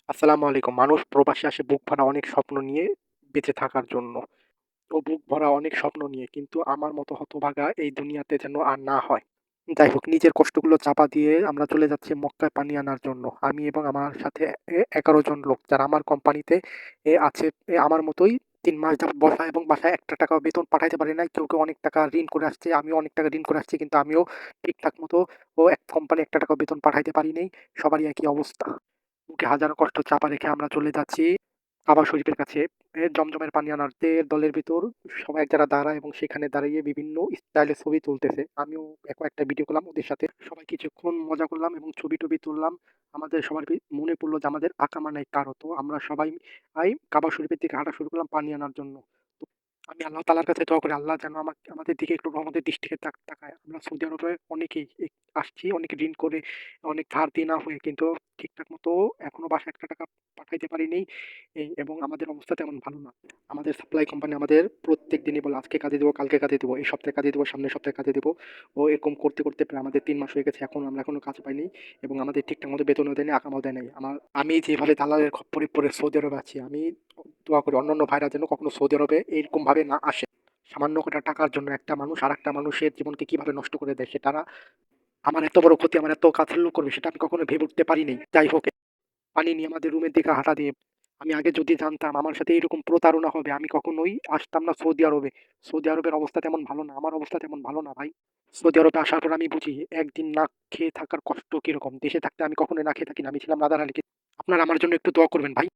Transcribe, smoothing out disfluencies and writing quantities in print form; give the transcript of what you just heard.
আসসালামু আলাইকুম। মানুষ প্রবাসে আসে বুক ভরা অনেক স্বপ্ন নিয়ে বেঁচে থাকার জন্য। ও বুক ভরা অনেক স্বপ্ন নিয়ে। কিন্তু আমার মতো হতভাগা এই দুনিয়াতে যেন আর না হয়। যাই হোক, নিজের কষ্টগুলো চাপা দিয়ে আমরা চলে যাচ্ছি মক্কায় পানি আনার জন্য। আমি এবং আমার সাথে ১১ জন লোক যারা আমার কোম্পানিতে আছে, আমার মতোই ৩ মাস যাবৎ বসা এবং বাসায় একটা টাকাও বেতন পাঠাইতে পারি নাই। কেউ অনেক টাকা ঋণ করে আসছে, আমিও অনেক টাকা ঋণ করে আসছি। কিন্তু আমিও ঠিকঠাক মতো এক কোম্পানি একটা টাকাও বেতন পাঠাইতে পারি নাই। সবারই একই অবস্থা। বুকে হাজারো কষ্ট চাপা রেখে আমরা চলে যাচ্ছি কাবা শরীফের কাছে। জমজমের পানি আনার দলের ভিতর সবাই এক জায়গায় দাঁড়ায় এবং সেখানে দাঁড়িয়ে বিভিন্ন স্টাইলে ছবি তুলতেছে। আমিও কয়েকটা ভিডিও করলাম ওদের সাথে। সবাই কিছুক্ষণ মজা করলাম এবং ছবি-টবি তুললাম। আমাদের সবার মনে পড়ল যে আমাদের আকামা নাই কারো। তো আমরা সবাই কাবা শরীফের দিকে হাঁটা শুরু করলাম পানি আনার জন্য। তো আমি আল্লাহ তাআলার কাছে দোয়া করি আল্লাহ যেন আমাদের দিকে একটু রহমতের দৃষ্টিতে তাকায়। আমরা সৌদি আরবে অনেকেই আসছি, অনেকে ঋণ করে, অনেক ধার দেনা হয়ে কিন্তু ঠিকঠাক মতো এখনো বাসায় ৳১ পাঠাইতে পারিনি। এবং আমাদের অবস্থা তেমন ভালো না। আমাদের সাপ্লাই কোম্পানি আমাদের প্রত্যেক দিনই বলে, "আজকে কাজে দিব, কালকে কাজে দিব, এই সপ্তাহে কাজে দিব, সামনের সপ্তাহে কাজে দিব।" এরকম করতে প্রায় আমাদের ৩ মাস হয়ে গেছে। আমরা এখনো কাজ পাইনি এবং আমাদের ঠিকঠাক মতো বেতনও দেয়নি, আকামাও দেয় নাই। আমি যেভাবে দালালের খপ্পরে পড়ে সৌদি আরবে আছি, আমি দোয়া করি অন্যান্য ভাইরা যেন কখনো সৌদি আরবে এরকমভাবে না আসে। সামান্য কটা টাকার জন্য একটা মানুষ আরেকটা মানুষের জীবনকে কিভাবে নষ্ট করে দেয়, সেটা আমার এত বড় ক্ষতি আমার এত কাছের লোক করবে সেটা আমি কখনো ভেবে উঠতে পারিনি। যাই হোক, পানি নিয়ে আমাদের রুমের দিকে হাঁটা দিয়ে আমি আগে যদি জানতাম আমার সাথে এরকম প্রতারণা হবে আমি কখনোই আসতাম না সৌদি আরবে। সৌদি আরবের অবস্থা তেমন ভালো না। আমার অবস্থা তেমন ভালো না ভাই। সৌদি আরবে আসার পর আমি বুঝি একদিন না খেয়ে থাকার কষ্ট কিরকম। দেশে থাকতে আমি কখনোই না খেয়ে থাকি না। আমি ছিলাম রাজার হালে। আপনারা আমার জন্য একটু দোয়া করবেন ভাই।